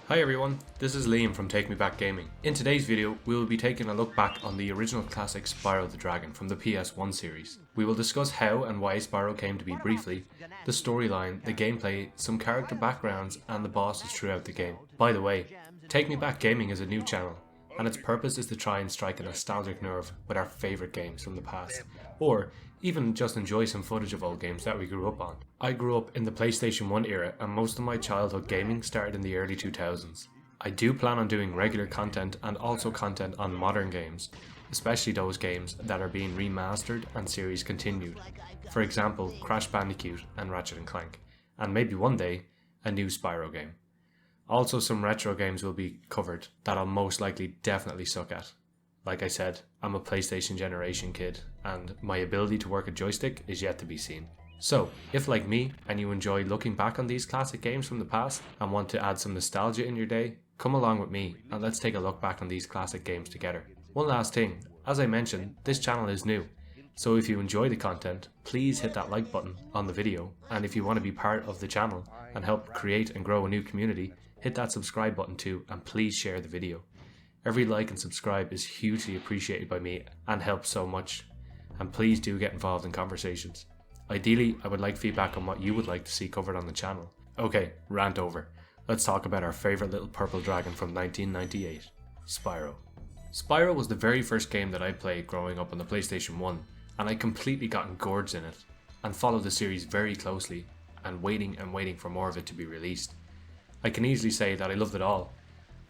Hi everyone, this is Liam from Take Me Back Gaming. In today's video, we will be taking a look back on the original classic Spyro the Dragon from the PS1 series. We will discuss how and why Spyro came to be briefly, the storyline, the gameplay, some character backgrounds, and the bosses throughout the game. By the way, Take Me Back Gaming is a new channel, and its purpose is to try and strike a nostalgic nerve with our favourite games from the past, or even just enjoy some footage of old games that we grew up on. I grew up in the PlayStation 1 era, and most of my childhood gaming started in the early 2000s. I do plan on doing regular content and also content on modern games, especially those games that are being remastered and series continued. For example, Crash Bandicoot and Ratchet & Clank, and maybe one day, a new Spyro game. Also, some retro games will be covered that I'll most likely definitely suck at. Like I said, I'm a PlayStation generation kid, and my ability to work a joystick is yet to be seen. So, if like me, and you enjoy looking back on these classic games from the past, and want to add some nostalgia in your day, come along with me, and let's take a look back on these classic games together. One last thing, as I mentioned, this channel is new, so if you enjoy the content, please hit that like button on the video, and if you want to be part of the channel, and help create and grow a new community, hit that subscribe button too, and please share the video. Every like and subscribe is hugely appreciated by me and helps so much, and please do get involved in conversations. Ideally, I would like feedback on what you would like to see covered on the channel. Okay, rant over. Let's talk about our favourite little purple dragon from 1998, Spyro. Spyro was the very first game that I played growing up on the PlayStation 1, and I completely got engorged in it, and followed the series very closely, and waiting for more of it to be released. I can easily say that I loved it all.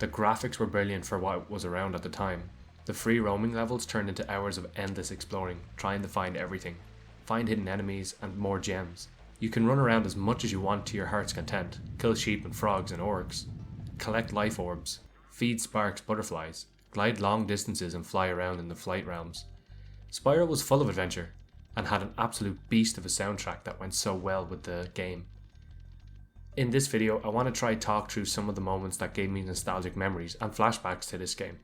The graphics were brilliant for what was around at the time. The free roaming levels turned into hours of endless exploring, trying to find everything, find hidden enemies and more gems. You can run around as much as you want to your heart's content, kill sheep and frogs and orcs, collect life orbs, feed sparks butterflies, glide long distances and fly around in the flight realms. Spyro was full of adventure, and had an absolute beast of a soundtrack that went so well with the game. In this video, I want to try talk through some of the moments that gave me nostalgic memories and flashbacks to this game.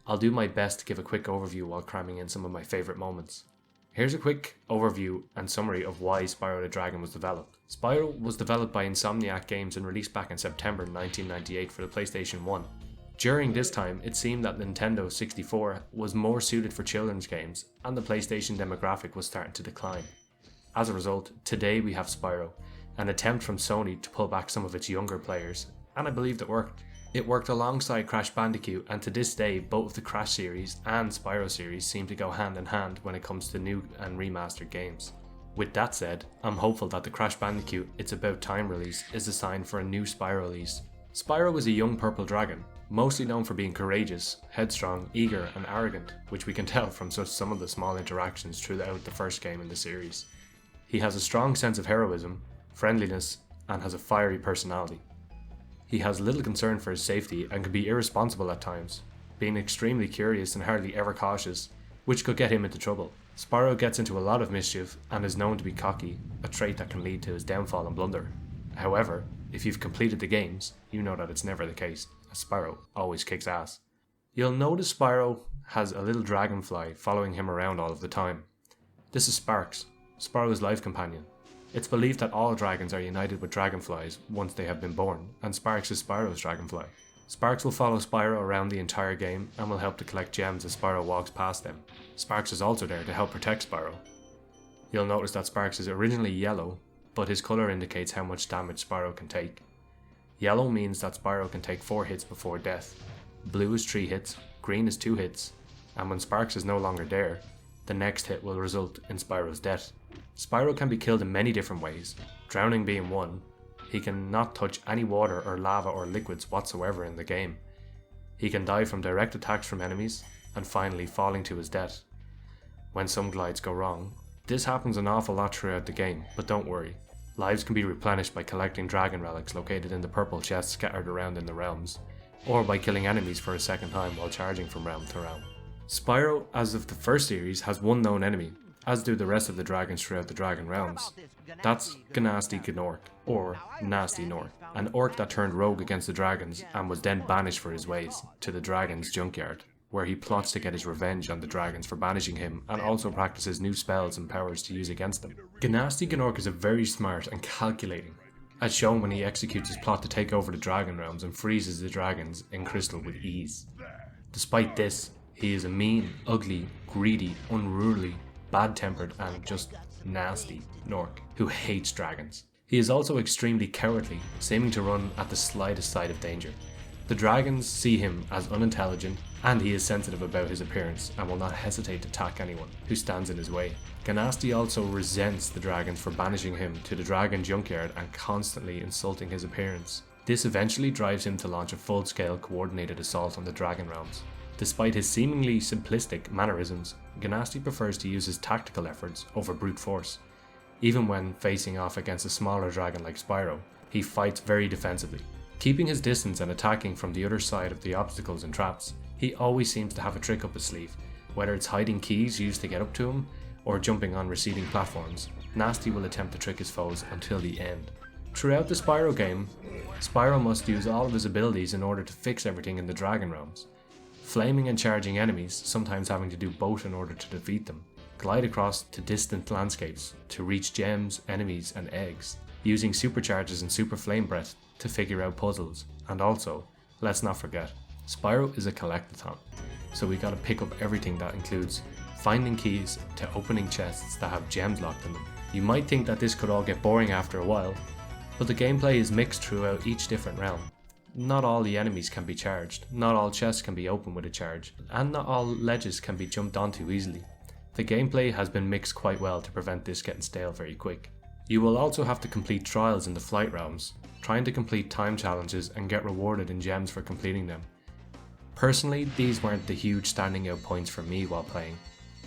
I'll do my best to give a quick overview while cramming in some of my favourite moments. Here's a quick overview and summary of why Spyro the Dragon was developed. Spyro was developed by Insomniac Games and released back in September 1998 for the PlayStation 1. During this time, it seemed that Nintendo 64 was more suited for children's games, and the PlayStation demographic was starting to decline. As a result, today we have Spyro, an attempt from Sony to pull back some of its younger players, and I believed it worked. It worked alongside Crash Bandicoot, and to this day both the Crash series and Spyro series seem to go hand in hand when it comes to new and remastered games. With that said, I'm hopeful that the Crash Bandicoot It's About Time release is a sign for a new Spyro release. Spyro is a young purple dragon, mostly known for being courageous, headstrong, eager and arrogant, which we can tell from some of the small interactions throughout the first game in the series. He has a strong sense of heroism, friendliness, and has a fiery personality. He has little concern for his safety and can be irresponsible at times, being extremely curious and hardly ever cautious, which could get him into trouble. Spyro gets into a lot of mischief and is known to be cocky, a trait that can lead to his downfall and blunder. However, if you've completed the games, you know that it's never the case, as Spyro always kicks ass. You'll notice Spyro has a little dragonfly following him around all of the time. This is Sparx, Spyro's life companion. It's believed that all dragons are united with dragonflies once they have been born, and Sparx is Spyro's dragonfly. Sparx will follow Spyro around the entire game and will help to collect gems as Spyro walks past them. Sparx is also there to help protect Spyro. You'll notice that Sparx is originally yellow, but his colour indicates how much damage Spyro can take. Yellow means that Spyro can take 4 hits before death, blue is 3 hits, green is 2 hits, and when Sparx is no longer there, the next hit will result in Spyro's death. Spyro can be killed in many different ways, drowning being one. He can not touch any water or lava or liquids whatsoever in the game. He can die from direct attacks from enemies, and finally falling to his death when some glides go wrong. This happens an awful lot throughout the game, but don't worry. Lives can be replenished by collecting dragon relics located in the purple chests scattered around in the realms, or by killing enemies for a second time while charging from realm to realm. Spyro, as of the first series, has one known enemy, as do the rest of the dragons throughout the dragon realms. That's Gnasty Gnorc, or Gnasty Norc, an orc that turned rogue against the dragons and was then banished for his ways to the dragon's junkyard, where he plots to get his revenge on the dragons for banishing him and also practices new spells and powers to use against them. Gnasty Gnorc is a very smart and calculating, as shown when he executes his plot to take over the dragon realms and freezes the dragons in crystal with ease. Despite this, he is a mean, ugly, greedy, unruly, bad-tempered and just nasty Gnorc who hates dragons. He is also extremely cowardly, seeming to run at the slightest sight of danger. The dragons see him as unintelligent, and he is sensitive about his appearance and will not hesitate to attack anyone who stands in his way. Gnasty also resents the dragons for banishing him to the dragon junkyard and constantly insulting his appearance. This eventually drives him to launch a full-scale coordinated assault on the dragon realms. Despite his seemingly simplistic mannerisms, Gnasty prefers to use his tactical efforts over brute force. Even when facing off against a smaller dragon like Spyro, he fights very defensively. Keeping his distance and attacking from the other side of the obstacles and traps, he always seems to have a trick up his sleeve, whether it's hiding keys used to get up to him, or jumping on receding platforms. Gnasty will attempt to trick his foes until the end. Throughout the Spyro game, Spyro must use all of his abilities in order to fix everything in the dragon realms. Flaming and charging enemies, sometimes having to do both in order to defeat them. Glide across to distant landscapes to reach gems, enemies and eggs. Using supercharges and super flame breath to figure out puzzles. And also, let's not forget, Spyro is a collectathon, so we gotta pick up everything that includes finding keys to opening chests that have gems locked in them. You might think that this could all get boring after a while, but the gameplay is mixed throughout each different realm. Not all the enemies can be charged, not all chests can be opened with a charge, and not all ledges can be jumped onto easily. The gameplay has been mixed quite well to prevent this getting stale very quick. You will also have to complete trials in the flight realms, trying to complete time challenges and get rewarded in gems for completing them. Personally, these weren't the huge standing out points for me while playing.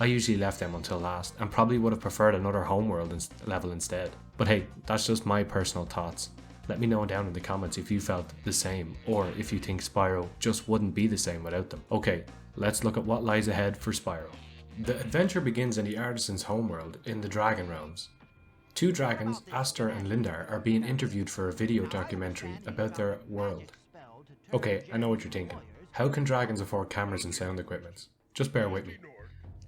I usually left them until last and probably would have preferred another homeworld level instead. But hey, that's just my personal thoughts. Let me know down in the comments if you felt the same, or if you think Spyro just wouldn't be the same without them. Okay, let's look at what lies ahead for Spyro. The adventure begins in the artisan's homeworld in the Dragon Realms. Two dragons, Aster and Lindar, are being interviewed for a video documentary about their world. Okay, I know what you're thinking. How can dragons afford cameras and sound equipment? Just bear with me.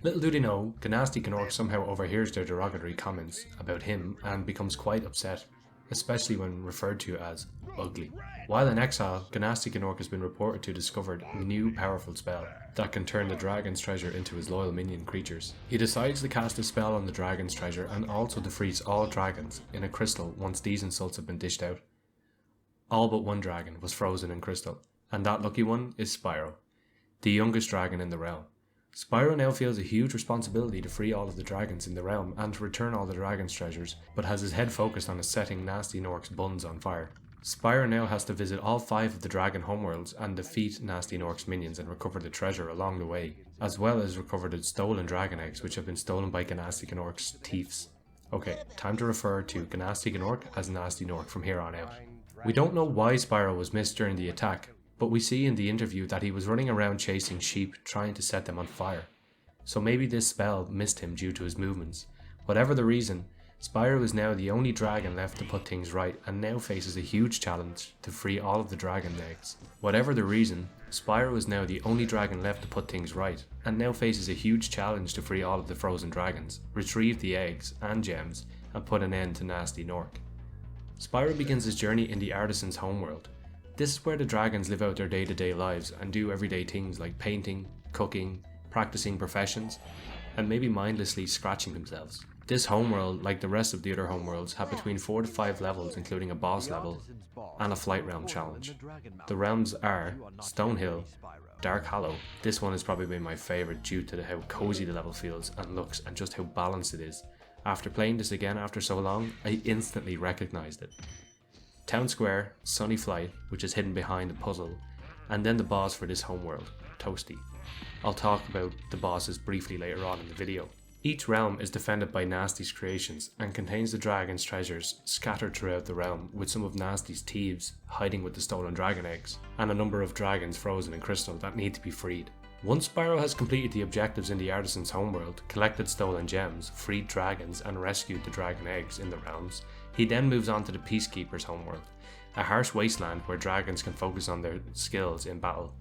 Little do they know, Gnasty Gnorc somehow overhears their derogatory comments about him and becomes quite upset, especially when referred to as ugly. While in exile, Gnasty Gnorc has been reported to discover a new powerful spell that can turn the dragon's treasure into his loyal minion creatures. He decides to cast a spell on the dragon's treasure and also to freeze all dragons in a crystal once these insults have been dished out. All but one dragon was frozen in crystal, and that lucky one is Spyro, the youngest dragon in the realm. Spyro now feels a huge responsibility to free all of the dragons in the realm and to return all the dragon's treasures, but has his head focused on setting Gnasty Gnorc's buns on fire. Spyro now has to visit all 5 of the dragon homeworlds and defeat Gnasty Gnorc's minions and recover the treasure along the way, as well as recover the stolen dragon eggs which have been stolen by Gnasty Gnorc's thieves. Okay, time to refer to Gnasty Gnorc as Gnasty Gnorc from here on out. We don't know why Spyro was missed during the attack, but we see in the interview that he was running around chasing sheep trying to set them on fire. So maybe this spell missed him due to his movements. Whatever the reason, Spyro is now the only dragon left to put things right and now faces a huge challenge to free all of the dragon eggs. Whatever the reason, Spyro is now the only dragon left to put things right and now faces a huge challenge to free all of the frozen dragons, retrieve the eggs and gems, and put an end to Gnasty Gnorc. Spyro begins his journey in the artisan's homeworld. This is where the dragons live out their day-to-day lives and do everyday things like painting, cooking, practicing professions, and maybe mindlessly scratching themselves. This homeworld, like the rest of the other homeworlds, have between 4 to 5 levels including a boss level and a flight realm challenge. The realms are Stonehill, Dark Hollow. This one has probably been my favourite due to how cozy the level feels and looks and just how balanced it is. After playing this again after so long, I instantly recognised it. Town Square, Sunny Flight, which is hidden behind a puzzle, and then the boss for this homeworld, Toasty. I'll talk about the bosses briefly later on in the video. Each realm is defended by Gnasty's creations and contains the dragon's treasures scattered throughout the realm, with some of Gnasty's thieves hiding with the stolen dragon eggs, and a number of dragons frozen in crystal that need to be freed. Once Spyro has completed the objectives in the artisan's homeworld, collected stolen gems, freed dragons, and rescued the dragon eggs in the realms, he then moves on to the Peacekeeper's homeworld, a harsh wasteland where dragons can focus on their skills in battle.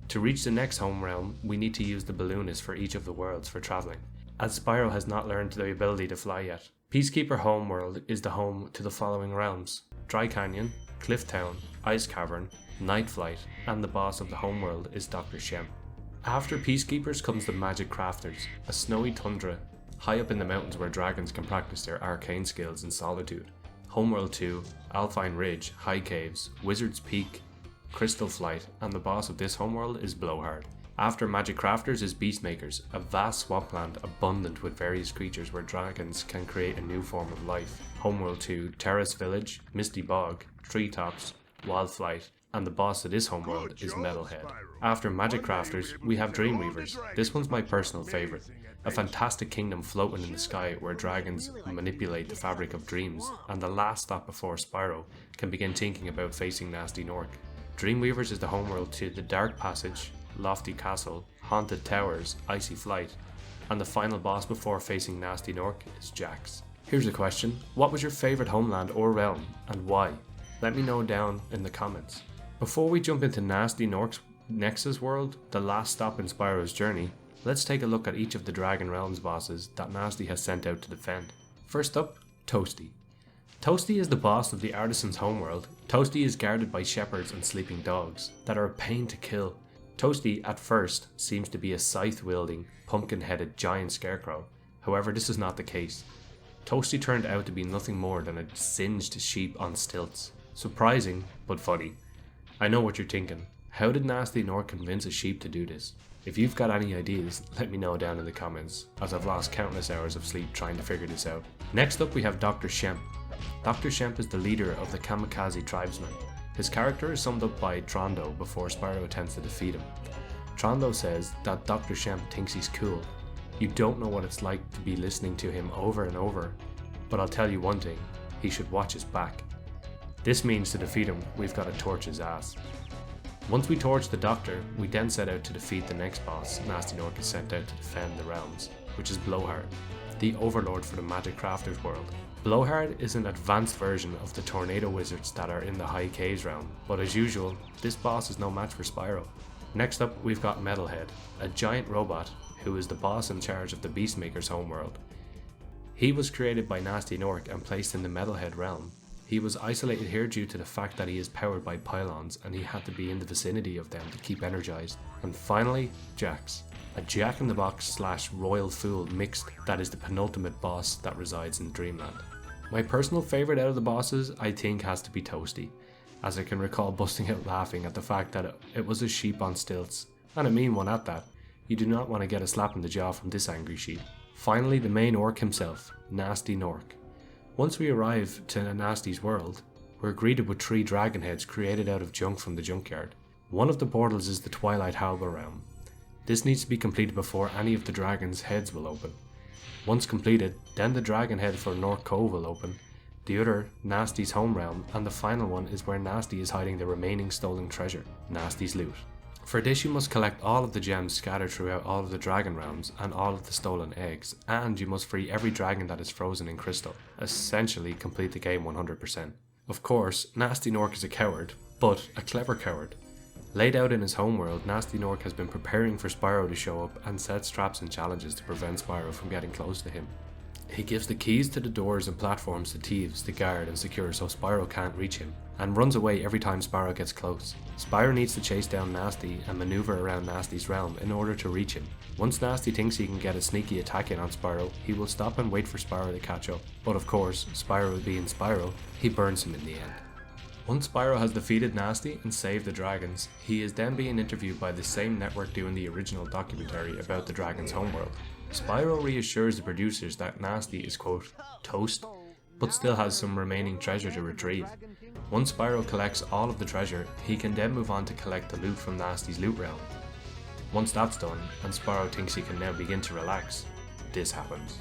To reach the next home realm, we need to use the balloonist for each of the worlds for travelling. As Spyro has not learned the ability to fly yet, Peacekeeper Homeworld is the home to the following realms: Dry Canyon, Cliff Town, Ice Cavern, Night Flight, and the boss of the homeworld is Dr. Shem. After Peacekeepers comes the Magic Crafters, a snowy tundra high up in the mountains where dragons can practice their arcane skills in solitude. Homeworld 2, Alpine Ridge, High Caves, Wizard's Peak, Crystal Flight, and the boss of this homeworld is Blowhard. After Magic Crafters is Beastmakers, a vast swampland abundant with various creatures where dragons can create a new form of life. Homeworld 2, Terrace Village, Misty Bog, Treetops, Wildflight, and the boss of this homeworld is Metalhead. After Magic Crafters, we have Dreamweavers. This one's my personal favourite. A fantastic kingdom floating in the sky where dragons manipulate the fabric of dreams, and the last stop before Spyro can begin thinking about facing Gnasty Gnorc. Dreamweavers is the homeworld to the Dark Passage, Lofty Castle, Haunted Towers, Icy Flight, and the final boss before facing Gnasty Gnorc is Jax. Here's a question: what was your favourite homeland or realm, and why? Let me know down in the comments. Before we jump into Gnasty Gnorc's Nexus world, the last stop in Spyro's journey, let's take a look at each of the Dragon Realms bosses that Gnasty has sent out to defend. First up, Toasty. Toasty is the boss of the Artisan's homeworld. Toasty is guarded by shepherds and sleeping dogs that are a pain to kill. Toasty, at first, seems to be a scythe-wielding, pumpkin-headed giant scarecrow. However, this is not the case. Toasty turned out to be nothing more than a singed sheep on stilts. Surprising, but funny. I know what you're thinking. How did Gnasty Gnorc convince a sheep to do this? If you've got any ideas, let me know down in the comments, as I've lost countless hours of sleep trying to figure this out. Next up we have Dr. Shemp. Dr. Shemp is the leader of the Kamikaze tribesmen. His character is summed up by Trondo before Spyro attempts to defeat him. Trondo says that Dr. Shemp thinks he's cool. You don't know what it's like to be listening to him over and over, but I'll tell you one thing, he should watch his back. This means to defeat him, we've got to torch his ass. Once we torch the Doctor, we then set out to defeat the next boss Gnasty Gnorc is sent out to defend the realms, which is Blowhard, the overlord for the Magic Crafters world. Blowhard is an advanced version of the tornado wizards that are in the High Caves realm, but as usual, this boss is no match for Spyro. Next up we've got Metalhead, a giant robot who is the boss in charge of the Beastmaker's homeworld. He was created by Gnasty Gnorc and placed in the Metalhead realm. He was isolated here due to the fact that he is powered by pylons and he had to be in the vicinity of them to keep energized. And finally, Jax, a jack-in-the-box slash royal fool mixed that is the penultimate boss that resides in Dreamland. My personal favourite out of the bosses I think has to be Toasty, as I can recall busting out laughing at the fact that it was a sheep on stilts, and a mean one at that. You do not want to get a slap in the jaw from this angry sheep. Finally, the main orc himself, Gnasty Gnorc. Once we arrive to Gnasty's world, we're greeted with 3 dragon heads created out of junk from the junkyard. One of the portals is the Twilight Halber realm. This needs to be completed before any of the dragon's heads will open. Once completed, then the dragon head for Norc Cove will open, the other Gnasty's home realm, and the final one is where Gnasty is hiding the remaining stolen treasure, Gnasty's loot. For this you must collect all of the gems scattered throughout all of the dragon realms and all of the stolen eggs, and you must free every dragon that is frozen in crystal, essentially complete the game 100%. Of course, Gnasty Gnorc is a coward, but a clever coward. Laid out in his homeworld, Gnasty Gnorc has been preparing for Spyro to show up and sets traps and challenges to prevent Spyro from getting close to him. He gives the keys to the doors and platforms to thieves to guard and secure so Spyro can't reach him, and runs away every time Spyro gets close. Spyro needs to chase down Gnasty and maneuver around Gnasty's realm in order to reach him. Once Gnasty thinks he can get a sneaky attack in on Spyro, he will stop and wait for Spyro to catch up. But of course, Spyro being Spyro, he burns him in the end. Once Spyro has defeated Gnasty and saved the dragons, he is then being interviewed by the same network doing the original documentary about the dragon's homeworld. Spyro reassures the producers that Gnasty is quote, toast, but still has some remaining treasure to retrieve. Once Spyro collects all of the treasure, he can then move on to collect the loot from Gnasty's loot realm. Once that's done, and Spyro thinks he can now begin to relax, this happens.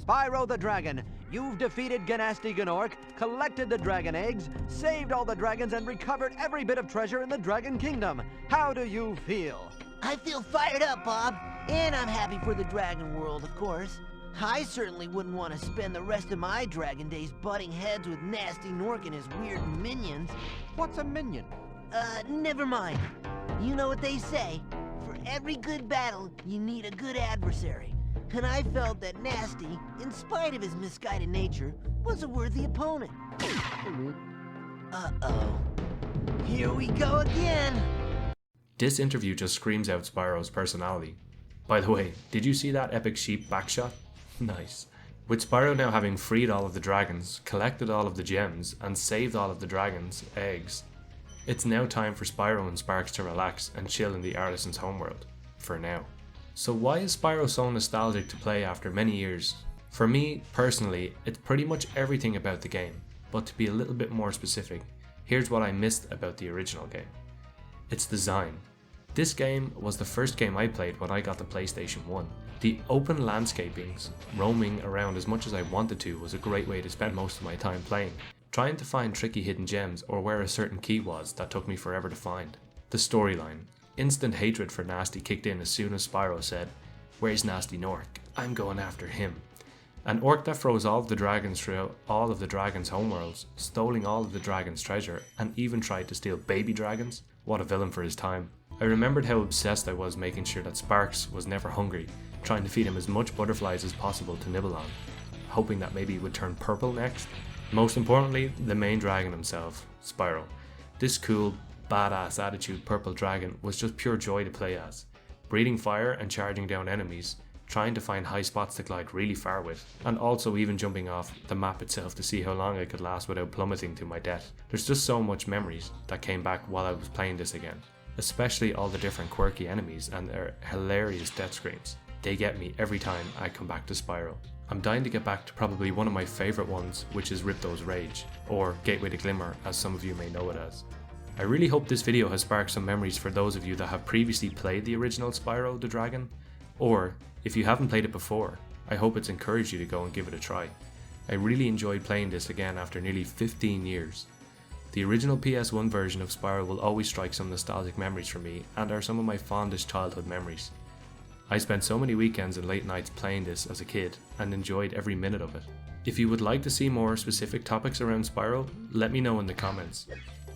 Spyro the Dragon, you've defeated Gnasty Gnorc, collected the dragon eggs, saved all the dragons, and recovered every bit of treasure in the Dragon Kingdom. How do you feel? I feel fired up, Bob, and I'm happy for the dragon world, of course. I certainly wouldn't want to spend the rest of my dragon days butting heads with Gnasty Gnorc and his weird minions. What's a minion? Never mind. You know what they say. For every good battle, you need a good adversary. and I felt that Gnasty, in spite of his misguided nature, was a worthy opponent. Uh-oh. Here we go again! This interview just screams out Spyro's personality. By the way, did you see that epic sheep backshot? Nice. With Spyro now having freed all of the dragons, collected all of the gems, and saved all of the dragons' eggs, it's now time for Spyro and Sparx to relax and chill in the artisan's homeworld. For now. So why is Spyro so nostalgic to play after many years? For me, personally, it's pretty much everything about the game, but to be a little bit more specific, here's what I missed about the original game. Its design. This game was the first game I played when I got the PlayStation 1. The open landscapings, roaming around as much as I wanted to, was a great way to spend most of my time playing. Trying to find tricky hidden gems or where a certain key was that took me forever to find. The storyline. Instant hatred for Gnasty kicked in as soon as Spyro said, "Where's Gnasty Norc? I'm going after him." An orc that froze all of the dragons throughout all of the dragons' homeworlds, stoling all of the dragons' treasure, and even tried to steal baby dragons? What a villain for his time. I remembered how obsessed I was making sure that Sparx was never hungry, trying to feed him as much butterflies as possible to nibble on, hoping that maybe he would turn purple next. Most importantly, the main dragon himself, Spyro. This cool, badass attitude purple dragon was just pure joy to play as, breathing fire and charging down enemies, trying to find high spots to glide really far with, and also even jumping off the map itself to see how long I could last without plummeting to my death. There's just so much memories that came back while I was playing this again, especially all the different quirky enemies and their hilarious death screams. They get me every time I come back to Spyro. I'm dying to get back to probably one of my favourite ones, which is Ripto's Rage, or Gateway to Glimmer as some of you may know it as. I really hope this video has sparked some memories for those of you that have previously played the original Spyro the Dragon, or if you haven't played it before, I hope it's encouraged you to go and give it a try. I really enjoyed playing this again after nearly 15 years. The original PS1 version of Spyro will always strike some nostalgic memories for me and are some of my fondest childhood memories. I spent so many weekends and late nights playing this as a kid and enjoyed every minute of it. If you would like to see more specific topics around Spyro, let me know in the comments.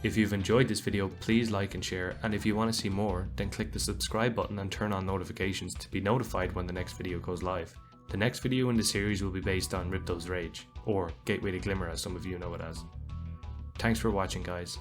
If you've enjoyed this video, please like and share, and if you want to see more, then click the subscribe button and turn on notifications to be notified when the next video goes live. The next video in the series will be based on Ripto's Rage, or Gateway to Glimmer as some of you know it as. Thanks for watching, guys.